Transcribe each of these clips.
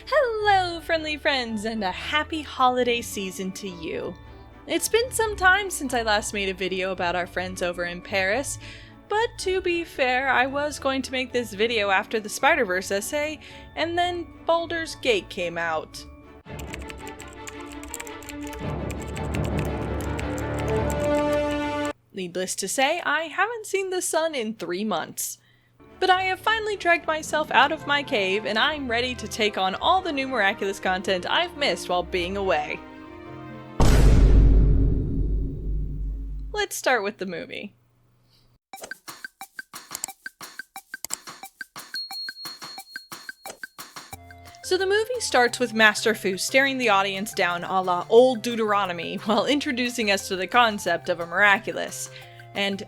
Hello, friendly friends, and a happy holiday season to you. It's been some time since I last made a video about our friends over in Paris, but to be fair, I was going to make this video after the Spider-Verse essay, and then Baldur's Gate came out. Needless to say, I haven't seen the sun in 3 months. But I have finally dragged myself out of my cave, and I'm ready to take on all the new Miraculous content I've missed while being away. Let's start with the movie. So the movie starts with Master Fu staring the audience down a la Old Deuteronomy while introducing us to the concept of a Miraculous. And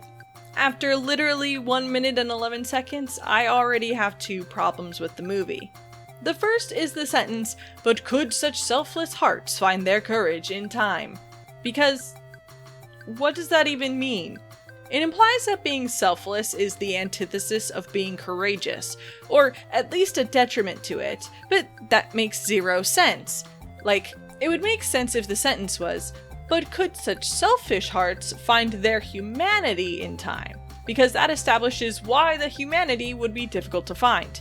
after literally 1 minute and 11 seconds, I already have 2 problems with the movie. The first is the sentence, "But could such selfless hearts find their courage in time?" Because, what does that even mean? It implies that being selfless is the antithesis of being courageous, or at least a detriment to it, but that makes 0 sense. Like, it would make sense if the sentence was, "But could such selfish hearts find their humanity in time?" Because that establishes why the humanity would be difficult to find.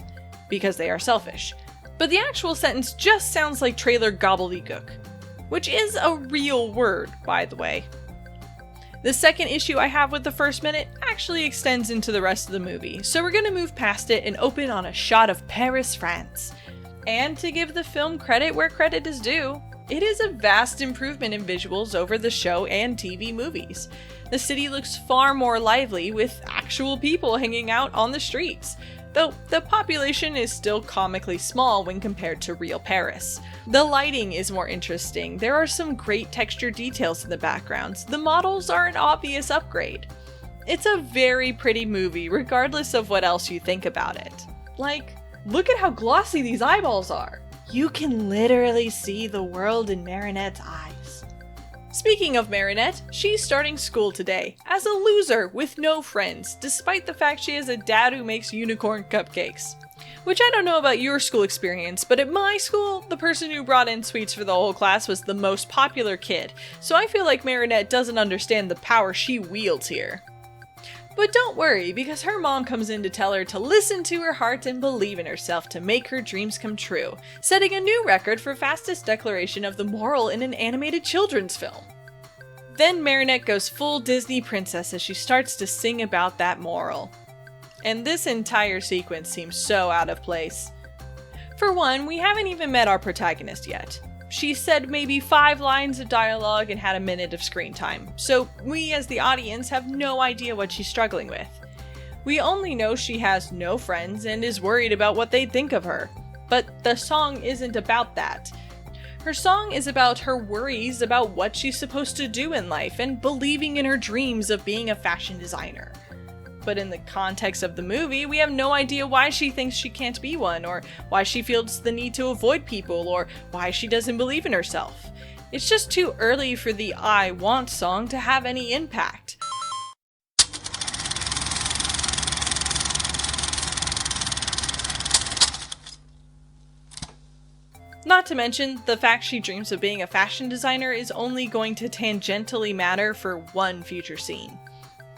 Because they are selfish. But the actual sentence just sounds like trailer gobbledygook. Which is a real word, by the way. The second issue I have with the first minute actually extends into the rest of the movie, so we're gonna move past it and open on a shot of Paris, France. And to give the film credit where credit is due, it is a vast improvement in visuals over the show and TV movies. The city looks far more lively with actual people hanging out on the streets, though the population is still comically small when compared to real Paris. The lighting is more interesting, there are some great texture details in the backgrounds, the models are an obvious upgrade. It's a very pretty movie regardless of what else you think about it. Like, look at how glossy these eyeballs are! You can literally see the world in Marinette's eyes. Speaking of Marinette, she's starting school today, as a loser with no friends, despite the fact she has a dad who makes unicorn cupcakes. Which I don't know about your school experience, but at my school, the person who brought in sweets for the whole class was the most popular kid, so I feel like Marinette doesn't understand the power she wields here. But don't worry, because her mom comes in to tell her to listen to her heart and believe in herself to make her dreams come true, setting a new record for fastest declaration of the moral in an animated children's film. Then Marinette goes full Disney princess as she starts to sing about that moral. And this entire sequence seems so out of place. For one, we haven't even met our protagonist yet. She said maybe 5 lines of dialogue and had a minute of screen time, so we as the audience have no idea what she's struggling with. We only know she has no friends and is worried about what they think of her, but the song isn't about that. Her song is about her worries about what she's supposed to do in life and believing in her dreams of being a fashion designer. But in the context of the movie, we have no idea why she thinks she can't be one, or why she feels the need to avoid people, or why she doesn't believe in herself. It's just too early for the "I Want" song to have any impact. Not to mention, the fact she dreams of being a fashion designer is only going to tangentially matter for one future scene.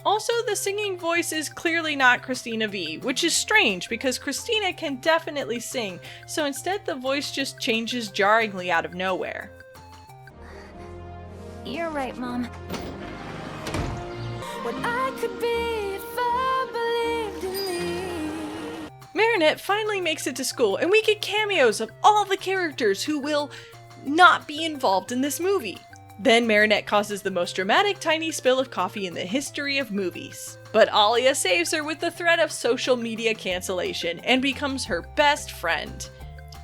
Also, the singing voice is clearly not Christina V, which is strange because Christina can definitely sing, so instead the voice just changes jarringly out of nowhere. You're right, Mom. What I could be if I believed in me. Marinette finally makes it to school, and we get cameos of all the characters who will not be involved in this movie. Then Marinette causes the most dramatic tiny spill of coffee in the history of movies. But Alia saves her with the threat of social media cancellation and becomes her best friend.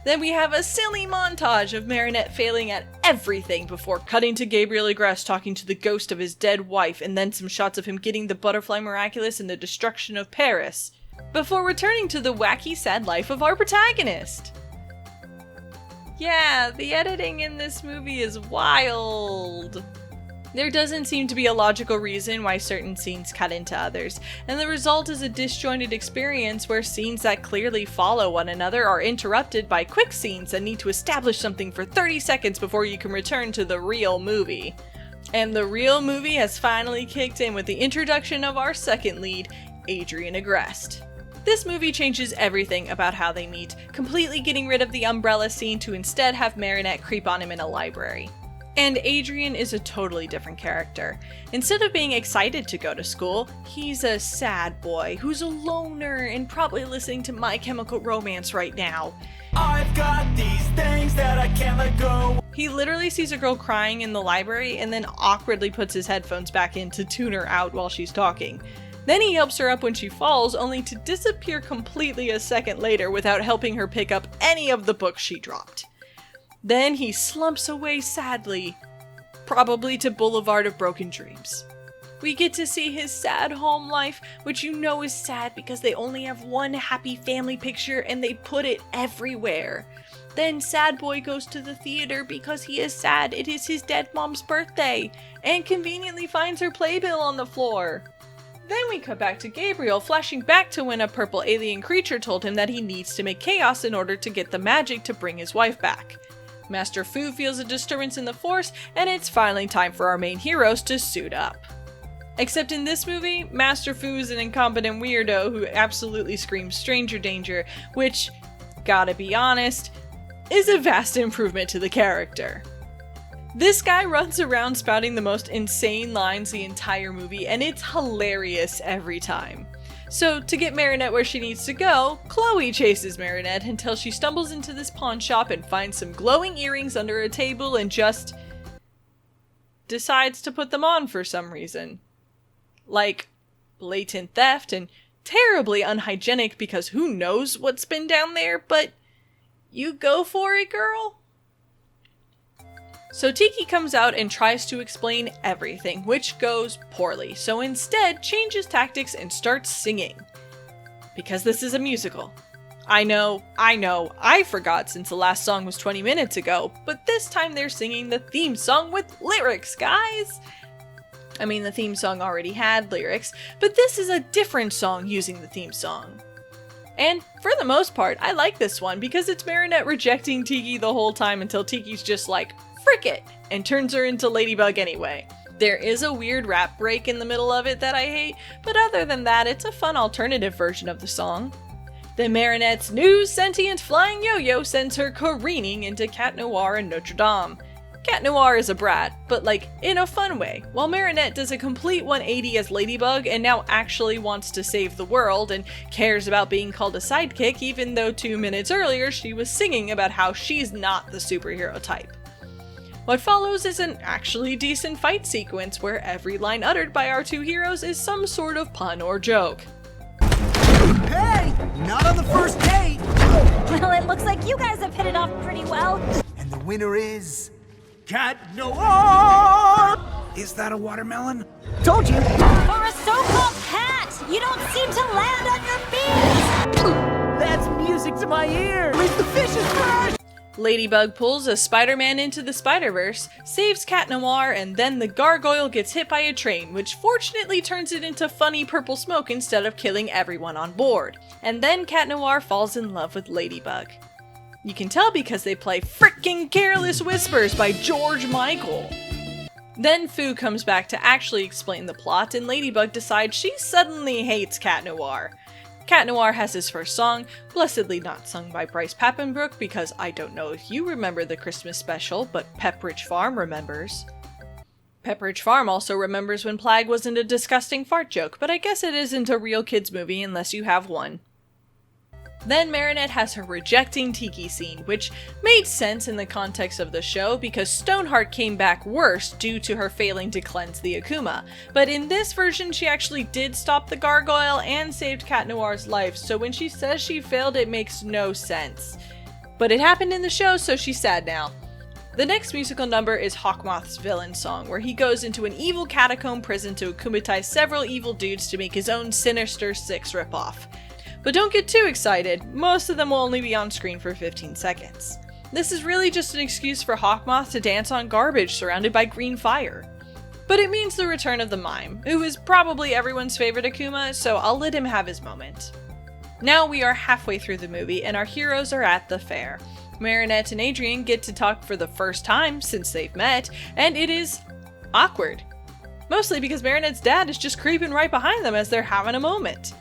Then we have a silly montage of Marinette failing at everything before cutting to Gabriel Agreste talking to the ghost of his dead wife, and then some shots of him getting the butterfly Miraculous and the destruction of Paris, before returning to the wacky sad life of our protagonist. Yeah, the editing in this movie is wild. There doesn't seem to be a logical reason why certain scenes cut into others, and the result is a disjointed experience where scenes that clearly follow one another are interrupted by quick scenes that need to establish something for 30 seconds before you can return to the real movie. And the real movie has finally kicked in with the introduction of our second lead, Adrian Agreste. This movie changes everything about how they meet, completely getting rid of the umbrella scene to instead have Marinette creep on him in a library. And Adrian is a totally different character. Instead of being excited to go to school, he's a sad boy who's a loner and probably listening to My Chemical Romance right now. I've got these things that I can't let go. He literally sees a girl crying in the library and then awkwardly puts his headphones back in to tune her out while she's talking. Then he helps her up when she falls, only to disappear completely a second later without helping her pick up any of the books she dropped. Then he slumps away sadly, probably to Boulevard of Broken Dreams. We get to see his sad home life, which you know is sad because they only have one happy family picture and they put it everywhere. Then Sad Boy goes to the theater because he is sad it is his dead mom's birthday, and conveniently finds her playbill on the floor. Then we cut back to Gabriel, flashing back to when a purple alien creature told him that he needs to make chaos in order to get the magic to bring his wife back. Master Fu feels a disturbance in the Force, and it's finally time for our main heroes to suit up. Except in this movie, Master Fu is an incompetent weirdo who absolutely screams stranger danger, which, gotta be honest, is a vast improvement to the character. This guy runs around spouting the most insane lines the entire movie, and it's hilarious every time. So, to get Marinette where she needs to go, Chloe chases Marinette until she stumbles into this pawn shop and finds some glowing earrings under a table and just decides to put them on for some reason. Like, blatant theft and terribly unhygienic because who knows what's been down there, but you go for it, girl? So Tiki comes out and tries to explain everything, which goes poorly, so instead changes tactics and starts singing. Because this is a musical. I know, I forgot since the last song was 20 minutes ago, but this time they're singing the theme song with lyrics, guys! I mean, the theme song already had lyrics, but this is a different song using the theme song. And for the most part, I like this one because it's Marinette rejecting Tiki the whole time until Tiki's just like, frick it, and turns her into Ladybug anyway. There is a weird rap break in the middle of it that I hate, but other than that, it's a fun alternative version of the song. Then Marinette's new sentient flying yo-yo sends her careening into Cat Noir and Notre Dame. Cat Noir is a brat, but like, in a fun way, while Marinette does a complete 180 as Ladybug and now actually wants to save the world and cares about being called a sidekick even though 2 minutes earlier she was singing about how she's not the superhero type. What follows is an actually decent fight sequence where every line uttered by our two heroes is some sort of pun or joke. Hey, not on the first date. Well, it looks like you guys have hit it off pretty well. And the winner is Cat Noir. Is that a watermelon? Told you. For a so-called cat, you don't seem to land on your feet. That's music to my ear. At least the fish is fresh. Ladybug pulls a Spider-Man into the Spider-Verse, saves Cat Noir, and then the gargoyle gets hit by a train, which fortunately turns it into funny purple smoke instead of killing everyone on board. And then Cat Noir falls in love with Ladybug. You can tell because they play frickin' Careless Whispers by George Michael. Then Fu comes back to actually explain the plot, and Ladybug decides she suddenly hates Cat Noir. Cat Noir has his first song, blessedly not sung by Bryce Papenbrook because I don't know if you remember the Christmas special, but Pepperidge Farm remembers. Pepperidge Farm also remembers when Plague wasn't a disgusting fart joke, but I guess it isn't a real kids movie unless you have one. Then Marinette has her rejecting Tiki scene, which made sense in the context of the show because Stoneheart came back worse due to her failing to cleanse the Akuma. But in this version, she actually did stop the gargoyle and saved Cat Noir's life, so when she says she failed, it makes no sense. But it happened in the show, so she's sad now. The next musical number is Hawkmoth's villain song, where he goes into an evil catacomb prison to akumatize several evil dudes to make his own Sinister Six ripoff. But don't get too excited, most of them will only be on screen for 15 seconds. This is really just an excuse for Hawkmoth to dance on garbage surrounded by green fire. But it means the return of the mime, who is probably everyone's favorite Akuma, so I'll let him have his moment. Now we are halfway through the movie and our heroes are at the fair. Marinette and Adrien get to talk for the first time since they've met, and it is awkward. Mostly because Marinette's dad is just creeping right behind them as they're having a moment.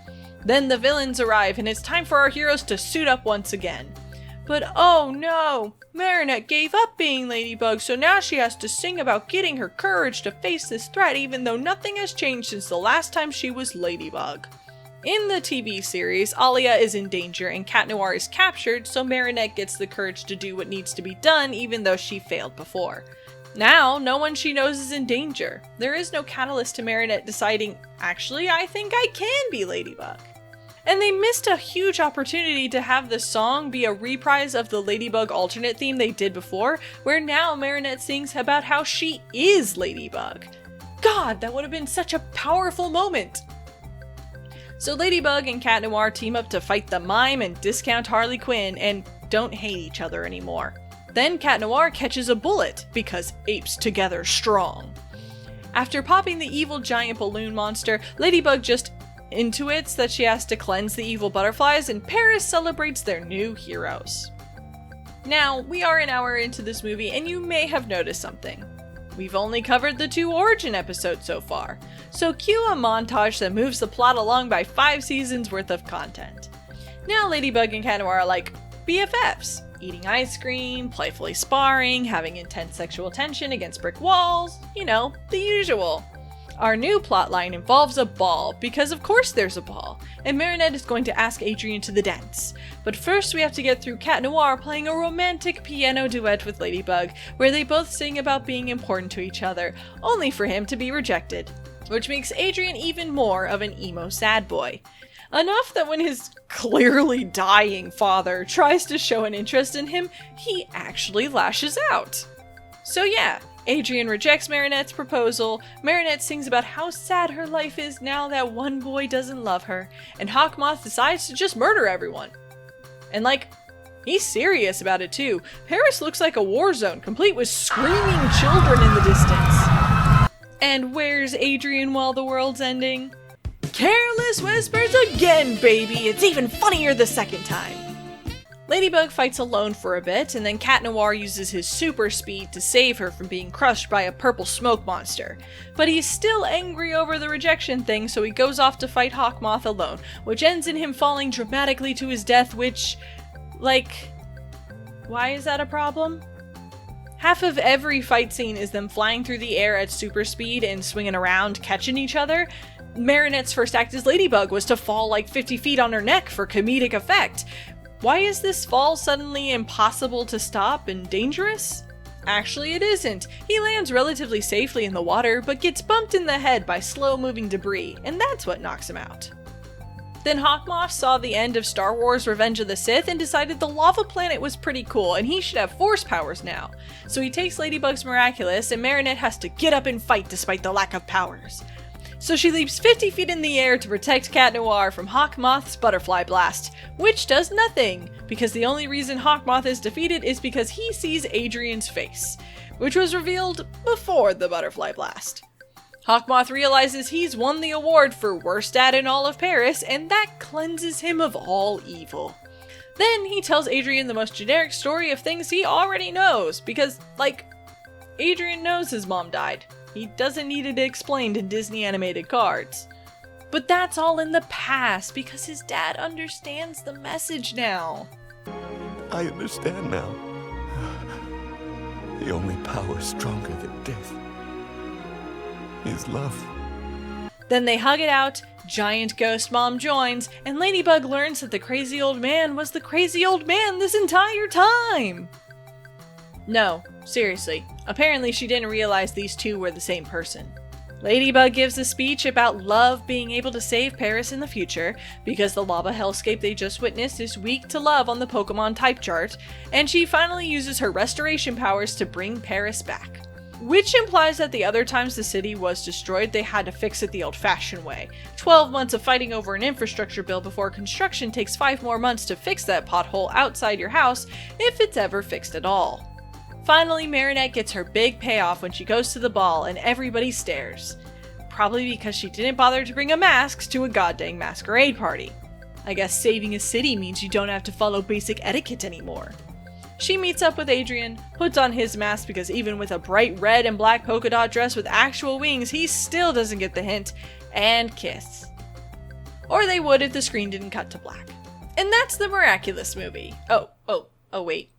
Then the villains arrive and it's time for our heroes to suit up once again. But oh no! Marinette gave up being Ladybug, so now she has to sing about getting her courage to face this threat even though nothing has changed since the last time she was Ladybug. In the TV series, Alia is in danger and Cat Noir is captured, so Marinette gets the courage to do what needs to be done even though she failed before. Now, no one she knows is in danger. There is no catalyst to Marinette deciding, actually, I think I can be Ladybug. And they missed a huge opportunity to have the song be a reprise of the Ladybug alternate theme they did before, where now Marinette sings about how she is Ladybug. God, that would have been such a powerful moment! So Ladybug and Cat Noir team up to fight the mime and discount Harley Quinn and don't hate each other anymore. Then Cat Noir catches a bullet, because apes together strong. After popping the evil giant balloon monster, Ladybug just intuits that she has to cleanse the evil butterflies and Paris celebrates their new heroes. Now, we are an hour into this movie and you may have noticed something. We've only covered the 2 origin episodes so far, so cue a montage that moves the plot along by 5 seasons worth of content. Now Ladybug and Cat Noir are like BFFs, eating ice cream, playfully sparring, having intense sexual tension against brick walls, you know, the usual. Our new plotline involves a ball, because of course there's a ball, and Marinette is going to ask Adrien to the dance. But first we have to get through Cat Noir playing a romantic piano duet with Ladybug, where they both sing about being important to each other, only for him to be rejected. Which makes Adrien even more of an emo sad boy. Enough that when his clearly dying father tries to show an interest in him, he actually lashes out. So yeah, Adrien rejects Marinette's proposal, Marinette sings about how sad her life is now that one boy doesn't love her, and Hawkmoth decides to just murder everyone. And like, he's serious about it too. Paris looks like a war zone, complete with screaming children in the distance. And where's Adrien while the world's ending? Careless whispers again, baby! It's even funnier the second time! Ladybug fights alone for a bit, and then Cat Noir uses his super speed to save her from being crushed by a purple smoke monster. But he's still angry over the rejection thing, so he goes off to fight Hawkmoth alone, which ends in him falling dramatically to his death, which, like, why is that a problem? Half of every fight scene is them flying through the air at super speed and swinging around, catching each other. Marinette's first act as Ladybug was to fall like 50 feet on her neck for comedic effect. Why is this fall suddenly impossible to stop and dangerous? Actually, it isn't. He lands relatively safely in the water, but gets bumped in the head by slow-moving debris, and that's what knocks him out. Then Hawkmoth saw the end of Star Wars Revenge of the Sith and decided the lava planet was pretty cool and he should have force powers now. So he takes Ladybug's Miraculous and Marinette has to get up and fight despite the lack of powers. So she leaps 50 feet in the air to protect Cat Noir from Hawkmoth's Butterfly Blast, which does nothing, because the only reason Hawkmoth is defeated is because he sees Adrien's face, which was revealed before the Butterfly Blast. Hawkmoth realizes he's won the award for worst dad in all of Paris, and that cleanses him of all evil. Then he tells Adrien the most generic story of things he already knows, because, like, Adrien knows his mom died. He doesn't need it explained in Disney animated cards. But that's all in the past, because his dad understands the message now. I understand now. The only power stronger than death is love. Then they hug it out, giant ghost mom joins, and Ladybug learns that the crazy old man was the crazy old man this entire time! No, seriously, apparently she didn't realize these two were the same person. Ladybug gives a speech about love being able to save Paris in the future, because the lava hellscape they just witnessed is weak to love on the Pokemon type chart, and she finally uses her restoration powers to bring Paris back. Which implies that the other times the city was destroyed, they had to fix it the old-fashioned way. 12 months of fighting over an infrastructure bill before construction takes 5 more months to fix that pothole outside your house, if it's ever fixed at all. Finally, Marinette gets her big payoff when she goes to the ball and everybody stares. Probably because she didn't bother to bring a mask to a goddamn masquerade party. I guess saving a city means you don't have to follow basic etiquette anymore. She meets up with Adrian, puts on his mask because even with a bright red and black polka dot dress with actual wings, he still doesn't get the hint, and kiss. Or they would if the screen didn't cut to black. And that's the Miraculous movie. Oh wait.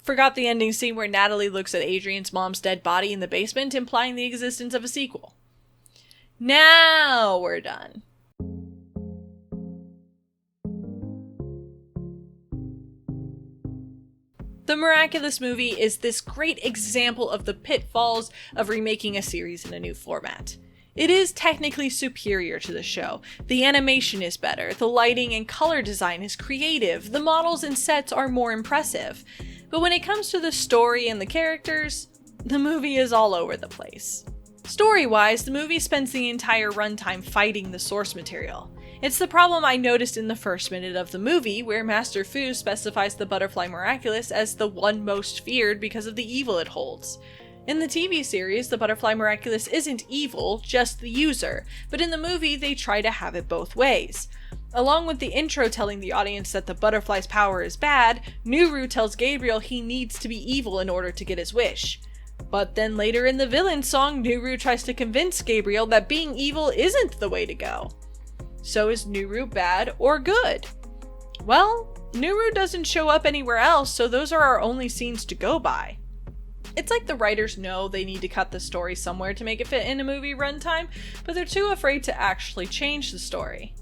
Forgot the ending scene where Natalie looks at Adrian's mom's dead body in the basement, implying the existence of a sequel. Now we're done. The Miraculous movie is this great example of the pitfalls of remaking a series in a new format. It is technically superior to the show. The animation is better, the lighting and color design is creative, the models and sets are more impressive. But when it comes to the story and the characters, the movie is all over the place. Story-wise, the movie spends the entire runtime fighting the source material. It's the problem I noticed in the first minute of the movie, where Master Fu specifies the Butterfly Miraculous as the one most feared because of the evil it holds. In the TV series, the Butterfly Miraculous isn't evil, just the user, but in the movie they try to have it both ways. Along with the intro telling the audience that the butterfly's power is bad, Nuru tells Gabriel he needs to be evil in order to get his wish. But then later in the villain song, Nuru tries to convince Gabriel that being evil isn't the way to go. So is Nuru bad or good? Well, Nuru doesn't show up anywhere else, so those are our only scenes to go by. It's like the writers know they need to cut the story somewhere to make it fit in a movie runtime, but they're too afraid to actually change the story.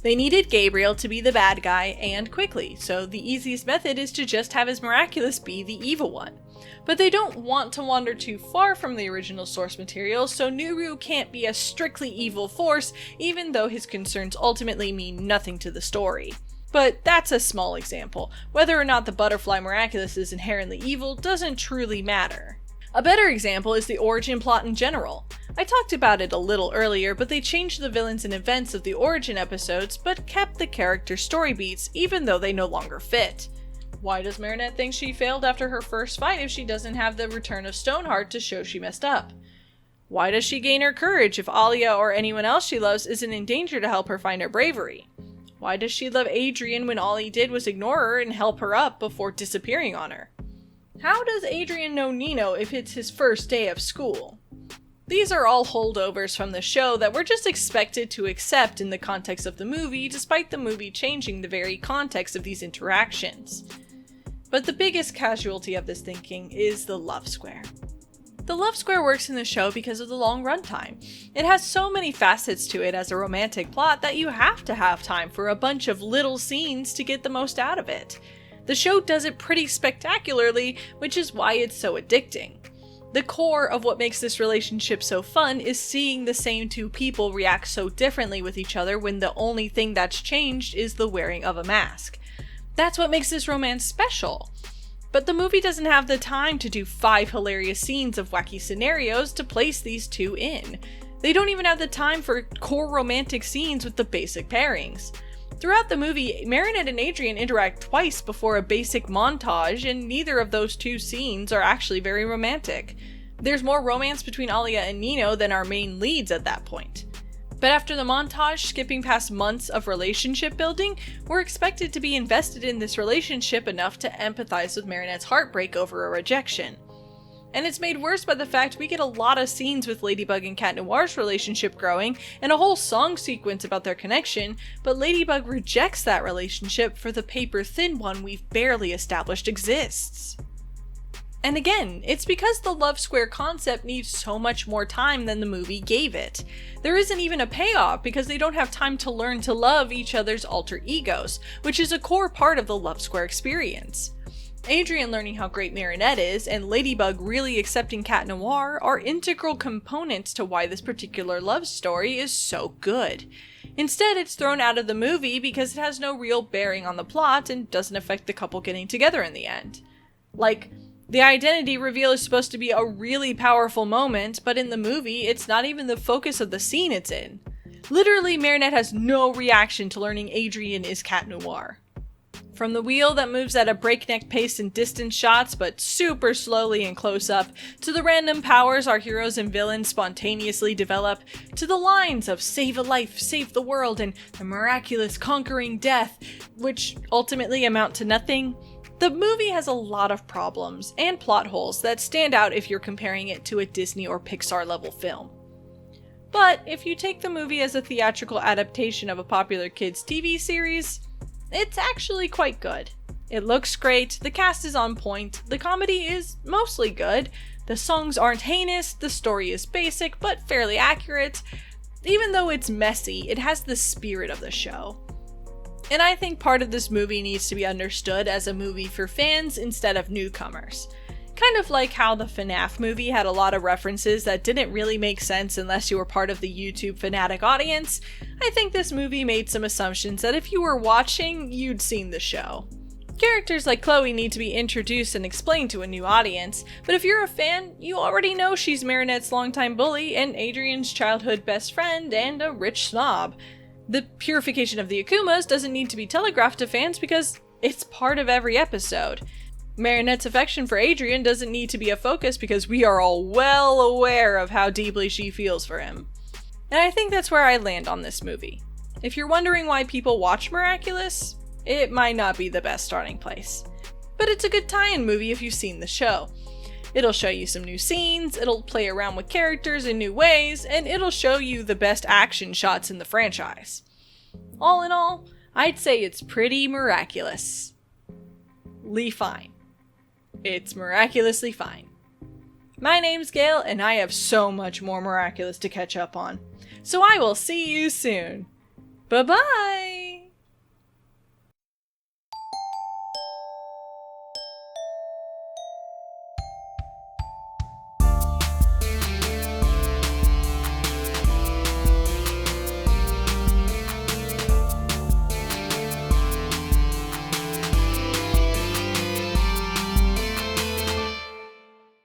They needed Gabriel to be the bad guy and quickly, so the easiest method is to just have his Miraculous be the evil one. But they don't want to wander too far from the original source material, so Nuru can't be a strictly evil force, even though his concerns ultimately mean nothing to the story. But that's a small example. Whether or not the Butterfly Miraculous is inherently evil doesn't truly matter. A better example is the origin plot in general. I talked about it a little earlier, but they changed the villains and events of the origin episodes, but kept the character story beats even though they no longer fit. Why does Marinette think she failed after her first fight if she doesn't have the return of Stoneheart to show she messed up? Why does she gain her courage if Alia or anyone else she loves isn't in danger to help her find her bravery? Why does she love Adrian when all he did was ignore her and help her up before disappearing on her? How does Adrian know Nino if it's his first day of school? These are all holdovers from the show that we're just expected to accept in the context of the movie, despite the movie changing the very context of these interactions. But the biggest casualty of this thinking is the love square. The love square works in the show because of the long runtime. It has so many facets to it as a romantic plot that you have to have time for a bunch of little scenes to get the most out of it. The show does it pretty spectacularly, which is why it's so addicting. The core of what makes this relationship so fun is seeing the same two people react so differently with each other when the only thing that's changed is the wearing of a mask. That's what makes this romance special. But the movie doesn't have the time to do 5 hilarious scenes of wacky scenarios to place these two in. They don't even have the time for core romantic scenes with the basic pairings. Throughout the movie, Marinette and Adrian interact twice before a basic montage, and neither of those two scenes are actually very romantic. There's more romance between Alia and Nino than our main leads at that point. But after the montage, skipping past months of relationship building, we're expected to be invested in this relationship enough to empathize with Marinette's heartbreak over a rejection. And it's made worse by the fact we get a lot of scenes with Ladybug and Cat Noir's relationship growing, and a whole song sequence about their connection, but Ladybug rejects that relationship for the paper-thin one we've barely established exists. And again, it's because the love square concept needs so much more time than the movie gave it. There isn't even a payoff because they don't have time to learn to love each other's alter egos, which is a core part of the love square experience. Adrian learning how great Marinette is, and Ladybug really accepting Cat Noir are integral components to why this particular love story is so good. Instead, it's thrown out of the movie because it has no real bearing on the plot and doesn't affect the couple getting together in the end. Like, the identity reveal is supposed to be a really powerful moment, but in the movie, it's not even the focus of the scene it's in. Literally, Marinette has no reaction to learning Adrian is Cat Noir. From the wheel that moves at a breakneck pace in distant shots but super slowly in close-up, to the random powers our heroes and villains spontaneously develop, to the lines of save a life, save the world, and the miraculous conquering death, which ultimately amount to nothing, the movie has a lot of problems and plot holes that stand out if you're comparing it to a Disney or Pixar level film. But if you take the movie as a theatrical adaptation of a popular kids' TV series, it's actually quite good. It looks great, the cast is on point, the comedy is mostly good, the songs aren't heinous, the story is basic but fairly accurate. Even though it's messy, it has the spirit of the show. And I think part of this movie needs to be understood as a movie for fans instead of newcomers. Kind of like how the FNAF movie had a lot of references that didn't really make sense unless you were part of the YouTube fanatic audience, I think this movie made some assumptions that if you were watching, you'd seen the show. Characters like Chloe need to be introduced and explained to a new audience, but if you're a fan, you already know she's Marinette's longtime bully and Adrian's childhood best friend and a rich snob. The purification of the Akumas doesn't need to be telegraphed to fans because it's part of every episode. Marinette's affection for Adrian doesn't need to be a focus because we are all well aware of how deeply she feels for him. And I think that's where I land on this movie. If you're wondering why people watch Miraculous, it might not be the best starting place. But it's a good tie-in movie if you've seen the show. It'll show you some new scenes, it'll play around with characters in new ways, and it'll show you the best action shots in the franchise. All in all, I'd say it's pretty miraculously fine. It's miraculously fine. My name's Gale, and I have so much more Miraculous to catch up on. So I will see you soon. Bye-bye!